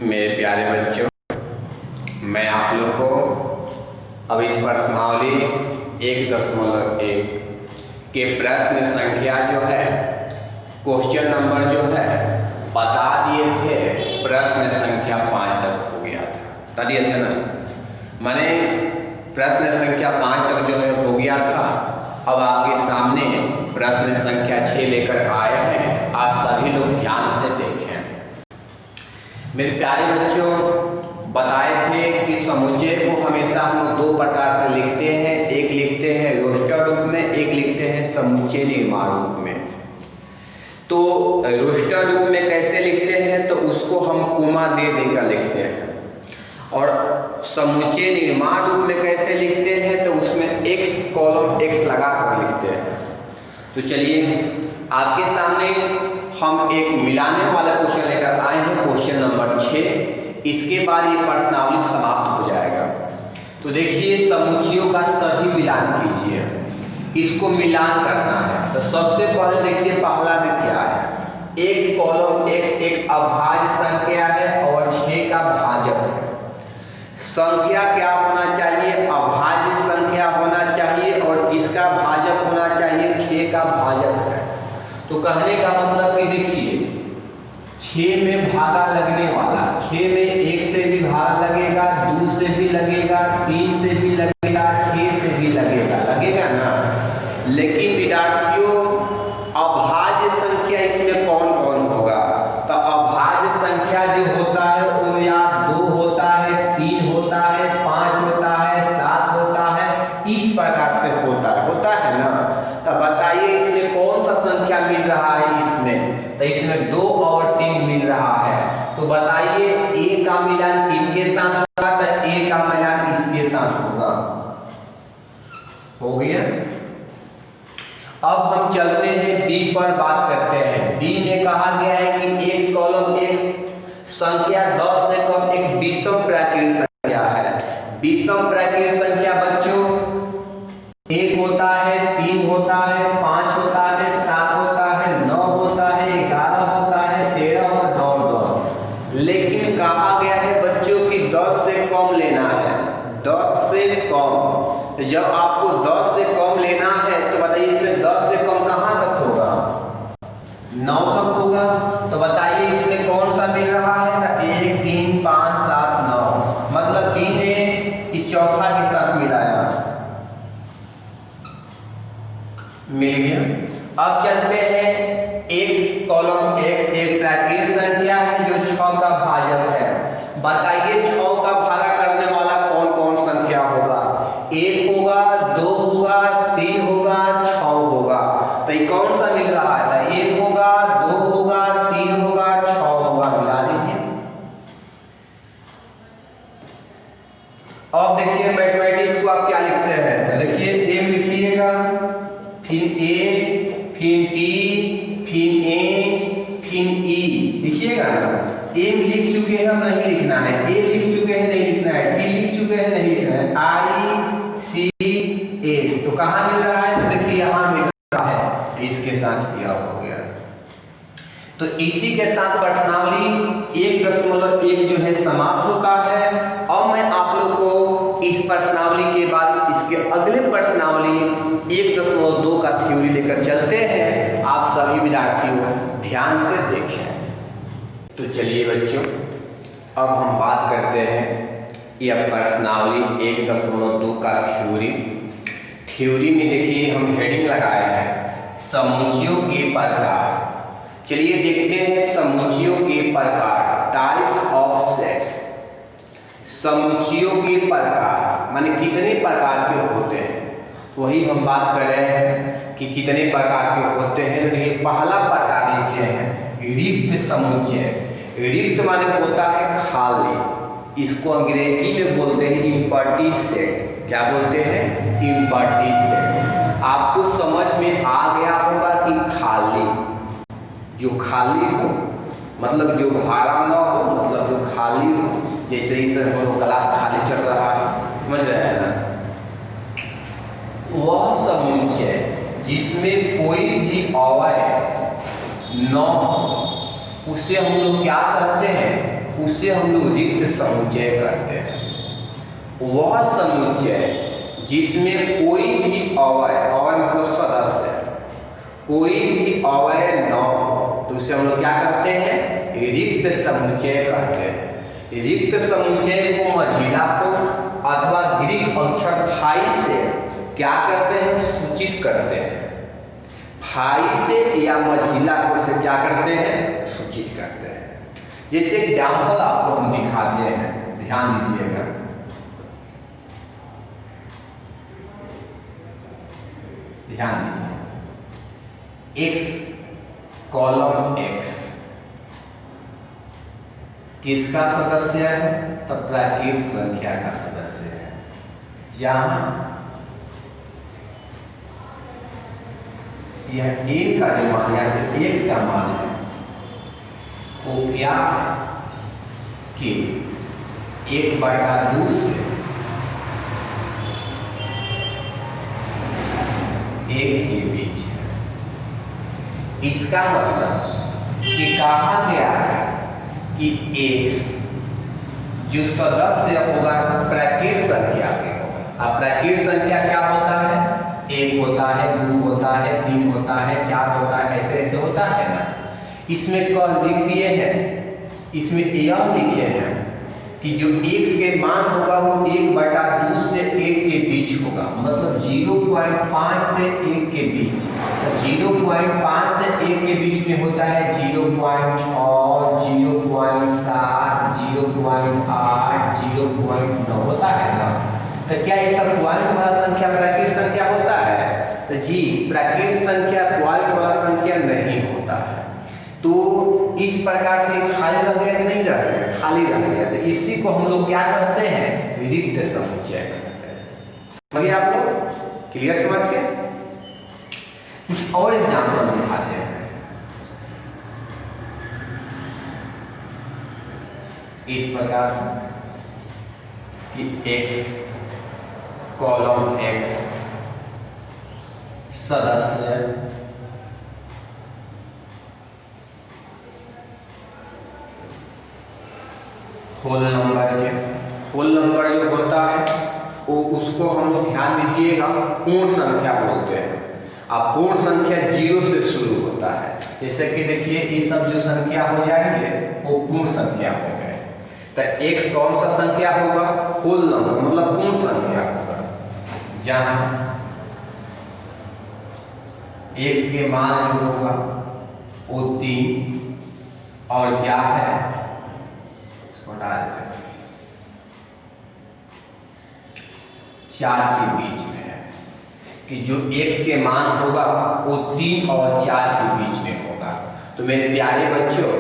मेरे प्यारे बच्चों, मैं आप लोग को अब इस प्रश्नावली 1.1 के प्रश्न संख्या जो है, क्वेश्चन नंबर जो है बता दिए थे। प्रश्न संख्या 5 तक हो गया था, बता दिए थे ना। मैंने प्रश्न संख्या 5 तक जो है हो गया था। अब आपके सामने प्रश्न संख्या 6 लेकर आए हैं। आज सभी लोग ध्यान से देखें। मेरे प्यारे बच्चों, बताए थे कि समुच्चय को हमेशा हम लोग दो प्रकार से लिखते हैं। एक लिखते हैं रोस्टर रूप में, एक लिखते हैं समुच्चय निर्माण रूप में। तो रोस्टर रूप में कैसे लिखते हैं, तो उसको हम कोमा दे देकर लिखते हैं। और समुच्चय निर्माण रूप में कैसे लिखते हैं, तो उसमें x कॉलम x लगा कर लिखते हैं। तो चलिए आपके सामने हम एक मिलाने वाला क्वेश्चन लेकर आए हैं, क्वेश्चन नंबर 6। इसके बाद ये प्रश्नावली समाप्त हो जाएगा। तो देखिए, समुच्चयों का सही मिलान कीजिए, इसको मिलान करना है। तो सबसे पहले देखिए पहला में क्या है, x कॉलम x एक अभाज्य संख्या है और 6 का भाजक है। संख्या क्या होना चाहिए, अभाज्य संख्या होना चाहिए और इसका भाजक होना चाहिए 6 का भाजक है। तो कहने का मतलब कि देखिए 6 में भागा लगने वाला, 6 में 1 से भी भागा लगेगा, 2 से भी लगेगा, 3 से भी लगेगा, 6 से भी लगेगा ना। लेकिन विद्यार्थियों, अभाज्य संख्या इसमें कौन कौन होगा? तो अभाज्य संख्या जो होता है वो या 2 होता है, 3 होता है, 5 होता है, 7 होता है, इस प्रकार से होता है ना। तो बताइए इसमें कौन सा संख्या मिल रहा है इसमें? तो इसमें 2 और 3 मिल रहा है। तो बताइए a का मिलान किनके साथ होगा? तो a का मिलान इसके साथ होगा। हो गया। अब हम चलते हैं d पर बात करते हैं। d में कहा गया है कि x कॉलम x संख्या 10 से कम एक विषम प्राकृत संख्या है। विषम प्राकृत संख्या बच्चों 1 होता है, 3 होता है, 5 होता है, 7 होता है, 9 होता है, 11 होता है, 13 और 9। लेकिन कहा गया है बच्चों कि 10 से कम लेना है, 10 से कम। तो जब आपको 10 से कम लेना है तो बताइए इसमें 10 से कम कहाँ तक होगा? 9 तक होगा। तो बताइए इसमें कौन सा मिल रहा है? तो 1, 3, 5, 7, 9। मतलब b ने इस चौथा के साथ मिलाया, मिल गया। अब चलते हैं x कॉलम x एक प्राकृत संख्या है जो 6 का भाजक है। बताइए 6 का भागा करने वाला कौन कौन संख्या होगा? 1 होगा, 2 होगा, 3 होगा, 6 होगा। तो ये कौन सा मिल रहा है? 1 होगा, 2 होगा, 3 होगा, 6 होगा। मिला दीजिए। अब देखिए मैथमेटिक्स को आप क्या लिखते हैं? तो देखिए m लिखिएगा, फिर a, फिर t, फिर h, फिर e लिखिएगा ना। m लिख चुके हैं, नहीं लिखना है। a लिख चुके हैं, नहीं लिखना है। t लिख चुके हैं, नहीं लिखना है। i, c, s। तो कहाँ मिल रहा है? तो देखिए यहाँ मिल रहा है, इसके साथ किया हो गया। तो इसी के साथ प्रश्नावली 1.1 जो है समाप्त होता है। अब मैं आप लोग को इस प्रश्नावली के बाद इसके अगले प्रश्नावली 1.2 का थ्योरी लेकर चलते हैं। आप सभी विद्यार्थियों ध्यान से देखें। तो चलिए बच्चों, अब हम बात करते हैं यह प्रश्नावली 1.2 का थ्योरी में देखिए हम हेडिंग लगाए हैं समुच्चयों के प्रकार। चलिए देखते हैं समुच्चयों के प्रकार, टाइप्स ऑफ सेट्स। समुच्चयों के प्रकार माने कितने प्रकार के होते हैं, वही हम बात कर रहे हैं कि कितने प्रकार के होते हैं। तो ये पहला प्रकार लिखे हैं रिक्त समुच्चय। रिक्त माने होता है खाली, इसको अंग्रेजी में बोलते हैं इम्पटी सेट। क्या बोलते हैं? Empty set. आपको समझ में आ गया होगा कि खाली, जो खाली हो मतलब जो भरा न हो, मतलब जो खाली हो। जैसे इस क्लास खाली चल रहा है, समझ रहे हैं ना। वह समुच्चय जिसमें कोई भी अवयव न हो उसे हम लोग क्या कहते हैं? उसे हम लोग रिक्त समुच्चय कहते हैं। वह समुच्चय जिसमें कोई भी अवयव, अवयव मतलब सदस्य, कोई भी अवयव न हो तो उसे हम लोग क्या कहते हैं? रिक्त समुच्चय कहते हैं। रिक्त समुच्चय को मझिला को अथवा ग्रीक अक्षर फाई से क्या करते हैं? सूचित करते हैं। फाई से या मझिला को से क्या करते हैं? सूचित करते हैं। जैसे एग्जाम्पल आपको हम दिखाते हैं, ध्यान दीजिएगा। ध्यान दीजिए, x कॉलम x किसका सदस्य है? तो प्राकृत संख्या का सदस्य है। जहां यह a का जो मान या जो x का मान है वो क्या है कि 1/2 से 1 के बीच है। इसका मतलब कि कहा गया है कि x जो सदस्य होगा प्राकृत संख्या के होगा। अब प्राकृत संख्या क्या होता है? 1 होता है, 2 होता है, 3 होता है, 4 होता है, ऐसे ऐसे होता है ना। इसमें कल लिख दिए हैं, इसमें यह लिखे हैं कि जो x के मान होगा वो 1/2 से 1 के बीच होगा, मतलब 0.5 से 1 के बीच। 0.5 से 1 के बीच में होता है 0.6, 0.7, 0.8, 0.9 होता है ना। तो क्या ये सब पॉइंट वाला संख्या प्राकृत संख्या होता है? तो जी, प्राकृत संख्या पॉइंट वाला संख्या नहीं होता है। तो इस प्रकार से खाली रह गया कि नहीं रह गया? खाली रह गया। तो इसी को हम लोग क्या कहते हैं? रिक्त समुच्चय कहते हैं। समझिए आप लोग? क्लियर समझ के? कुछ और एग्जाम्पल दिखाते हैं। इस प्रकार से कि x कॉलम x सदस्य होल नंबर के, होल नंबर जो होता है वो उसको हम लोग ध्यान दीजिएगा पूर्ण संख्या बोलते हैं। अब पूर्ण संख्या 0 से शुरू होता है। जैसे कि देखिए ये सब जो संख्या हो जाएंगे वो पूर्ण संख्या हो गए। तो x कौन सा संख्या होगा? होल नंबर मतलब पूर्ण संख्या होगा। जहां x के मान जो होगा वो 3 और क्या है? हटा देते हैं 4 के बीच में है। कि जो x के मान होगा वो 3 और 4 के बीच में होगा। तो मेरे प्यारे बच्चों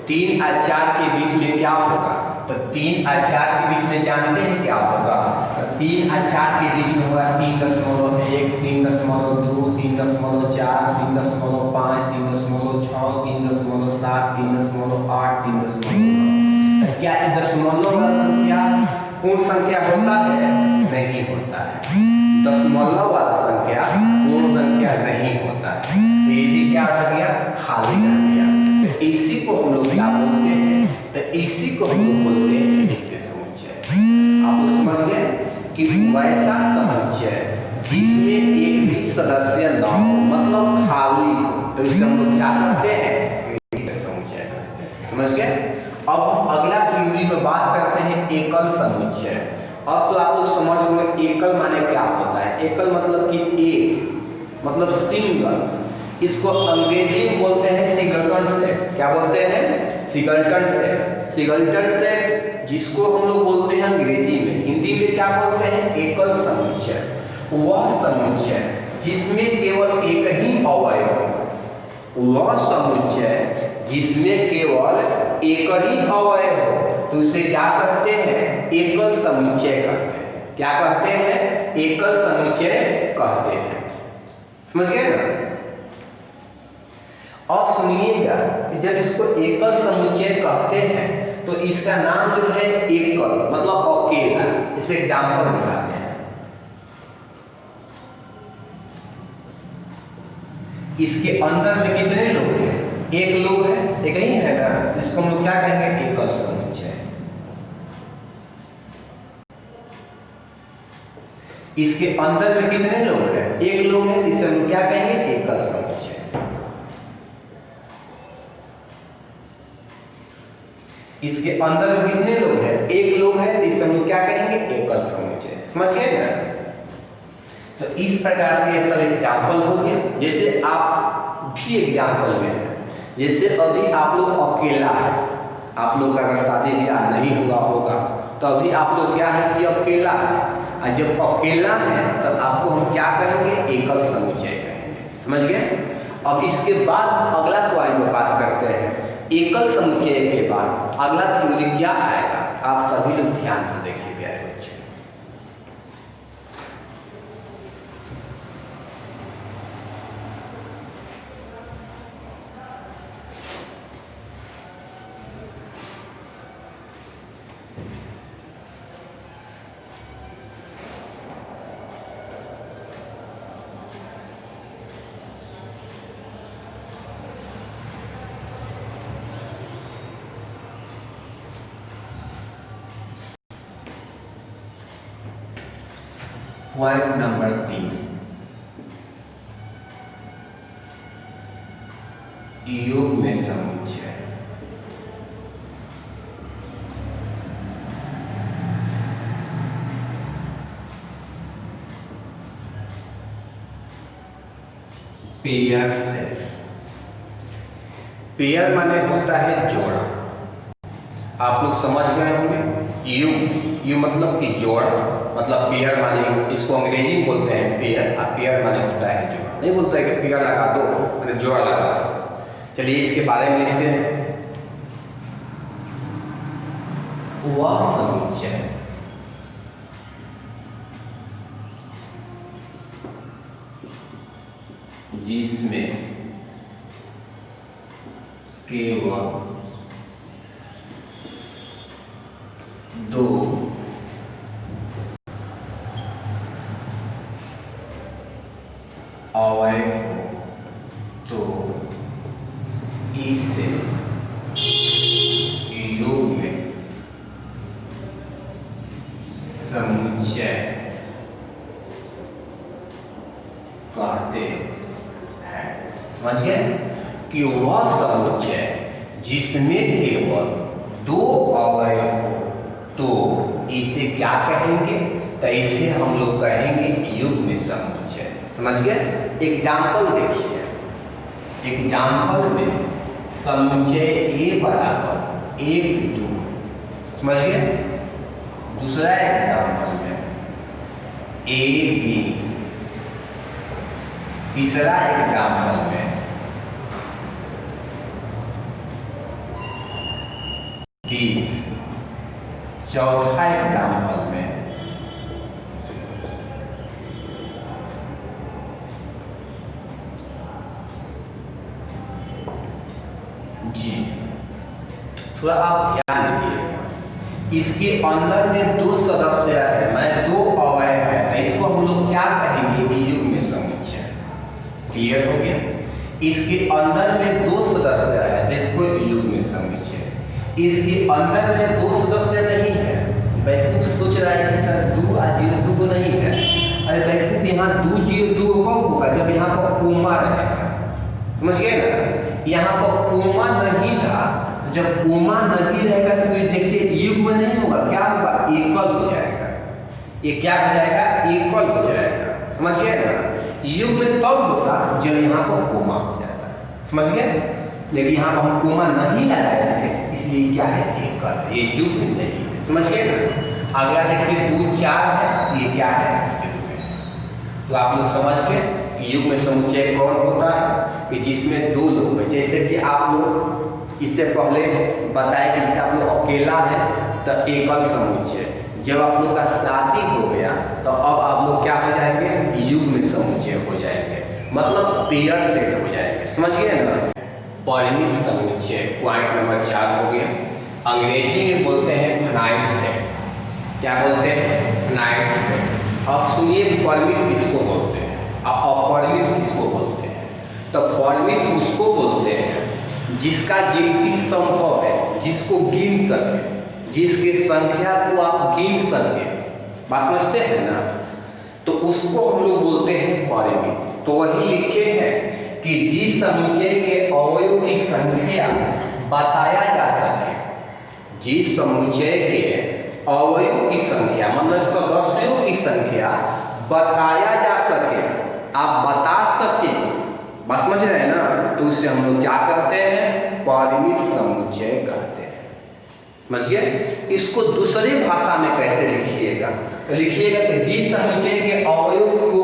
3 और 4 के बीच में क्या होगा? तो 3 और 4 के बीच में जानते हैं क्या होगा? तो 3 और 4 के बीच में होगा 3.1, 3.2, 3.4, 3.5, 3.6, 3.7, 3.8, 3.9। क्या दशमलव वाला संख्या पूर्ण संख्या होता है? नहीं होता है। दशमलव वाला संख्या पूर्ण संख्या नहीं होता है। तो ये भी क्या रह गया? खाली रह गया। तो इसी को हम लोग क्या बोलते हैं? तो इसी को हम लोग बोलते हैं रिक्त समुच्चय। आप समझ गए कि वैसा समुच्चय जिसमें एक भी सदस्य न हो, मतलब खाली हो, तो इसे हम लोग क्या कहते हैं? रिक्त समुच्चय कहते हैं। समझ गए? अब हम अगला थ्योरी में बात करते हैं एकल समुच्चय। अब तो आप लोग समझ होंगे एकल माने क्या होता है। एकल मतलब कि एक, मतलब सिंगल। इसको अंग्रेजी में बोलते हैं सिंगलटन सेट। क्या बोलते हैं? Singleton set. सिंगलटन सेट जिसको हम लोग बोलते हैं अंग्रेजी में, हिंदी में क्या बोलते हैं? एकल समुच्चय। वह समुच्चय जिसमें केवल एक ही अवयव हो, वह समुच्चय जिसमें केवल एक ही अवयव हो, तो उसे क्या कहते हैं? एकल समुच्चय कहते हैं। क्या कहते हैं? एकल समुच्चय कहते हैं। समझ गए ना? और सुनिएगा कि जब इसको एकल समुच्चय कहते हैं तो इसका नाम जो है एकल मतलब अकेला। इसे एग्जाम्पल दिखाते हैं। इसके अंदर में कितने लोग हैं? एक लोग है, एक ही है ना, इसको हम लोग क्या कहेंगे? एकल समुच्चय। इसके अंदर में कितने लोग हैं? एक लोग है, इसे हम लोग क्या कहेंगे? एकल समुच्चय। इसके अंदर में कितने लोग हैं? एक लोग है, इसे हम लोग क्या कहेंगे? एकल समुच्चय। समझ गए ना? तो इस प्रकार से ये सब एग्जाम्पल हो गए। जैसे आप भी एग्जाम्पल में है, जैसे अभी आप लोग अकेला है, आप लोग का अगर शादी ब्याह नहीं हुआ होगा तो अभी आप लोग क्या है कि अकेला है, और जब अकेला है तब आपको हम क्या कहेंगे? एकल समुच्चय कहेंगे। समझ गए? अब इसके बाद अगला पॉइंट में बात करते हैं। एकल समुच्चय के बाद अगला थ्योरी क्या आएगा? आप सभी लोग ध्यान से देखिए प्यारे बच्चे। पॉइंट नंबर 3, योग में समुच्चय। Pair set. पेयर माने होता है जोड़ा। आप लोग समझ गए होंगे। यू मतलब कि जोड़ा, मतलब पेयर माने यूं, इसको अंग्रेजी में बोलते हैं पेयर, और पेयर माने होता है जोड़ा। नहीं बोलता है कि पेयर लगा दो मतलब जोड़ा लगा दो। चलिए इसके बारे में लिखते हैं। वह समुच्चय जिसमें केवल दो अवयव हो तो इसे योग में समुच्चय कहते हैं। समझ गए? कि वह समुच्चय जिसमें केवल दो अवयव हो तो इसे क्या कहेंगे? तो इसे हम लोग कहेंगे युग्म समुच्चय। समझ गए? एग्जाम्पल देखिए। एग्जाम्पल में समुच्चय ए बराबर 1 2। समझ गए? दूसरा एग्जाम्पल में ए बी। तीसरा एग्जाम्पल में बीस। चौथा एग्जाम्पल में जी। थोड़ा आप ध्यान दीजिएगा, इसके अंदर में दो सदस्य है, मैं दो अवयव है, तो इसको हम लोग क्या कहेंगे? युग्म समुच्चय। क्लियर हो गया? इसके अंदर में दो सदस्य है तो इसको युग्म समुच्चय। इसके अंदर में दो सदस्य नहीं है। बैकुंठ सोच रहा है कि सर 2 और 0 2 को नहीं है। अरे बैकुंठ यहाँ 2 0 2 कब होगा? जब यहाँ पर कोमा रहेगा। समझ गए ना? यहाँ पर कोमा नहीं था, जब कोमा नहीं रहेगा तो ये देखिए युग्म नहीं होगा, क्या होगा? एकल हो जाएगा। ये क्या हो जाएगा? एकल हो जाएगा। समझ गए ना? युग्म तब होगा जब यहाँ पर कोमा हो जाता है। समझ गए? लेकिन यहाँ पर हम कोमा नहीं लगाए थे, इसलिए क्या है? एकल। ये युग्म नहीं है। समझ गए ना? अगला देखिए 2 4 है, ये क्या है? युग्म। तो आप लोग समझ गए युग्म समुच्चय कौन होता है? कि जिसमें दो लोग हैं। जैसे कि आप लोग इससे पहले बताए कि जैसे आप लोग अकेला है तो एकल समुच्चय। जब आप लोग का शादी हो गया तो अब आप लोग क्या हो जाएंगे? युग्म समुच्चय हो जाएंगे, मतलब पेयर सेट हो जाएंगे। समझ गए ना? परिमित समुच्चय पॉइंट नंबर 4 हो गया। अंग्रेजी में बोलते हैं फाइनाइट सेट। क्या बोलते हैं? Finite set. अब सुनिए परिमित किसको बोलते हैं और अपरिमित किसको बोलते हैं? तो परिमित उसको बोलते हैं जिसका गिनती संभव है, जिसको गिन सके, जिसके संख्या को आप गिन सके, बात समझते हैं ना, तो उसको हम लोग बोलते हैं परिमित। तो वही लिखे हैं कि जिस समुच्चय के अवयव की संख्या बताया जा सके, जिस समुच्चय के अवयव की संख्या मतलब सदस्यों की संख्या बताया जा सके, आप बता सके, बात समझ रहे हैं ना, तो उसे हम लोग क्या कहते हैं, परिमित समुच्चय कहते हैं। समझ गए। इसको दूसरी भाषा में कैसे लिखिएगा, तो लिखिएगा कि जिस समुच्चय के अवयव को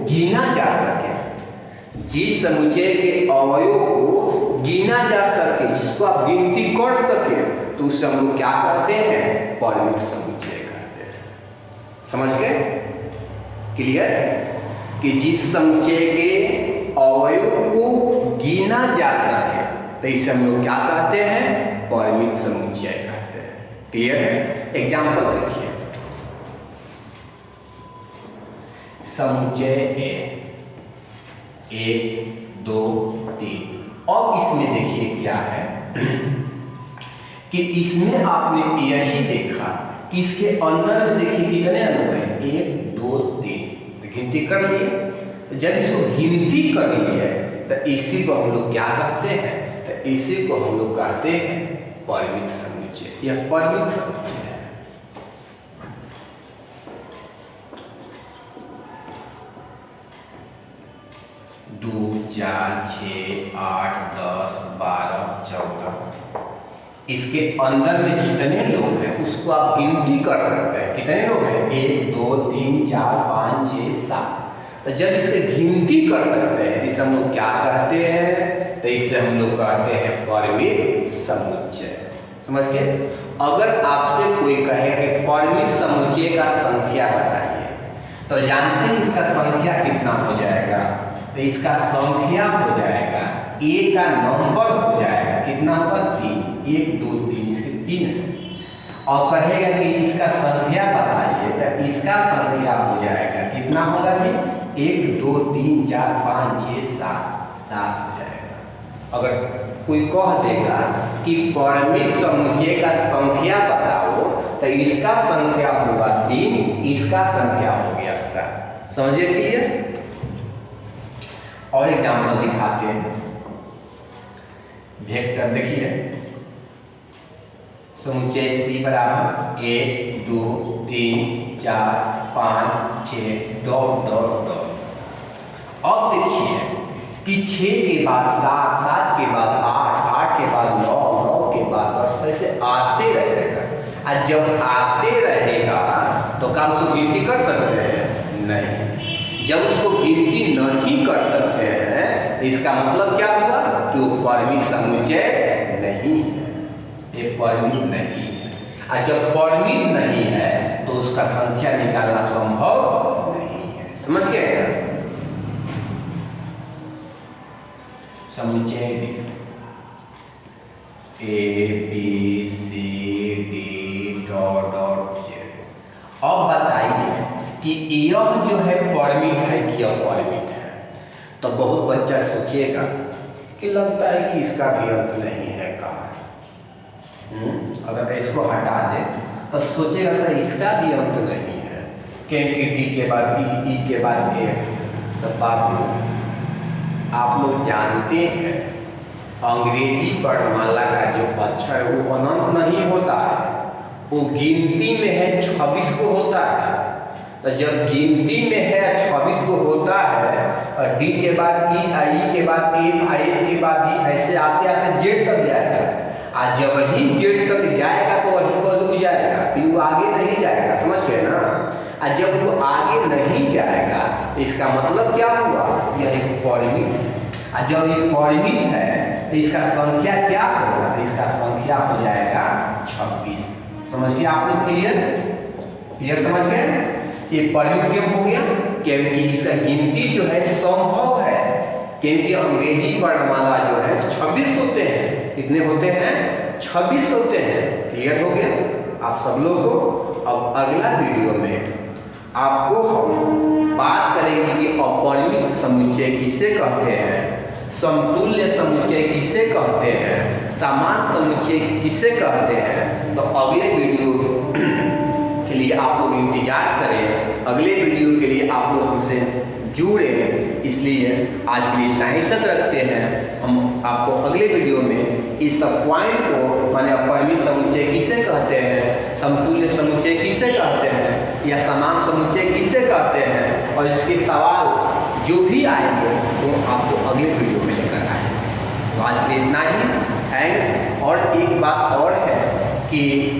गिना जा सके, जिस समुच्चय के अवयव को गिना जा सके, जिसको आप गिनती कर सके, तो उसे हम लोग क्या कहते हैं, परिमित समुच्चय कहते हैं। समझ गए, क्लियर, कि जिस समुच्चय के अवयव को गिना जा सके, तो इसे हम लोग क्या कहते हैं, परिमित समुच्चय कहते हैं। क्लियर है। एग्जाम्पल देखिए, समुच्चय ए 1 2 3। और इसमें देखिए क्या है कि इसमें आपने यही देखा कि इसके अंदर में देखिए कितने अणु हैं, 1 2 3, गिनती कर लिए। तो जब इसको गिनती कर लिए तो इसी को हम लोग क्या कहते हैं, तो इसी को हम लोग कहते हैं परिमित समुच्चय। यह परिमित समुच्चय है। दो 4 6 8 10 12 14, इसके अंदर में जितने लोग हैं उसको आप गिनती कर सकते हैं। कितने लोग हैं, 1 2 3 4 5 6 7। तो जब इसके गिनती कर सकते हैं, इसे हम लोग क्या कहते हैं, तो इसे हम लोग कहते हैं परिमित समुच्चय। समझ गए। अगर आपसे कोई कहे कि परिमित समुच्चय का संख्या बताइए, तो जानते हैं इसका संख्या कितना हो जाएगा, तो इसका संख्या हो जाएगा, ए का नंबर हो जाएगा, कितना होगा, 3, 1 2 3, इसके 3 है। और कहेगा कि इसका संख्या बताइए, तो इसका संख्या हो जाएगा, कितना होगा जी, 1 2 3 4 5 6 7 हो जाएगा। अगर कोई कह देगा कि परिमित समुच्चय का संख्या बताओ, तो इसका संख्या होगा 3, इसका संख्या हो गया 7। समझिए क्लियर। और एग्जाम्पल दिखाते हैं। वेक्टर देखिए, समुच्चय C बराबर 1 2 3 4 5 6 डॉट डॉट डॉट। अब देखिए कि 6 के बाद 7, 7 के बाद 8, 8 के बाद 9, 9 के बाद 10, ऐसे आते रहेगा। और जब आते रहेगा तो क्या उसको गिनती कर सकते हैं, नहीं। जब उसको गिनती नहीं कर सकते हैं, तो इसका मतलब क्या हुआ कि वो परिमित समुच्चय नहीं है, ये परिमित नहीं है। और जब परिमित नहीं है तो उसका संख्या निकालना संभव नहीं है। समझ गए। समुच्चय A B C D dot dot Z। अब बताइए कि यह जो है परिमित है कि अपरिमित है। तो बहुत बच्चा सोचेगा कि लगता है कि इसका भी अंत नहीं है कहाँ। अगर इसको हटा दे तो सोचेगा तो इसका भी अंत नहीं है, क्योंकि डी के बाद ई के बाद ए। तो बाबू आप लोग जानते हैं अंग्रेजी वर्णमाला का जो अक्षर है वो अनंत नहीं होता है, वो गिनती में है 26 को होता है। तो जब गिनती में है 26 को होता है और डी के बाद ई के बाद ए के बाद जी, ऐसे आते आते जेड तक जाएगा। आज जब ही जेड तक जाएगा तो वहीं पर रुक जाएगा, फिर वो आगे नहीं जाएगा। समझ गए ना। और जब वो आगे नहीं जाएगा तो इसका मतलब क्या हुआ, यह एक परिमित है। और जब ये परिमित है तो इसका संख्या क्या होगा, तो इसका संख्या हो जाएगा 26। समझ गए आपने। क्लियर समझ गए। ये परिमित क्यों हो गया, क्योंकि इसका गिनती जो है संभव है, क्योंकि अंग्रेजी वर्णमाला जो है 26 होते हैं। कितने होते हैं, 26 होते हैं। क्लियर हो गया आप सब लोगों को। अब अगला वीडियो में आपको हम बात करेंगे कि अपरिमित समुच्चय किसे कहते हैं, समतुल्य समुच्चय किसे कहते हैं, समान समुच्चय किसे कहते हैं, तो अगले वीडियो के लिए आप लोग इंतजार करें, अगले वीडियो के लिए आप लोग हमसे जुड़े। इसलिए आज के लिए इतना ही तक रखते हैं। हम आपको अगले वीडियो में इस सब पॉइंट को, माने अपरिमित समुच्चय किसे कहते हैं, समतुल्य समुच्चय किसे कहते हैं, या समान समुच्चय किसे कहते हैं, और इसके सवाल जो भी आएंगे वो आपको अगले वीडियो में लेकर आएंगे। तो आज के लिए इतना ही, थैंक्स। और एक बात और है कि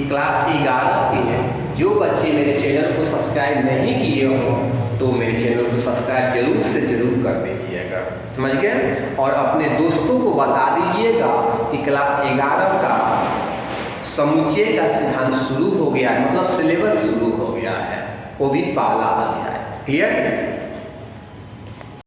क्लास 11 के जो बच्चे मेरे चैनल को सब्सक्राइब नहीं किए हो तो मेरे चैनल को सब्सक्राइब जरूर से जरूर कर दीजिएगा, समझ गए। और अपने दोस्तों को बता दीजिएगा कि क्लास 11 का समुच्चय का सिद्धांत शुरू हो गया है, मतलब सिलेबस शुरू हो गया है, वो भी पहला अध्याय। क्लियर।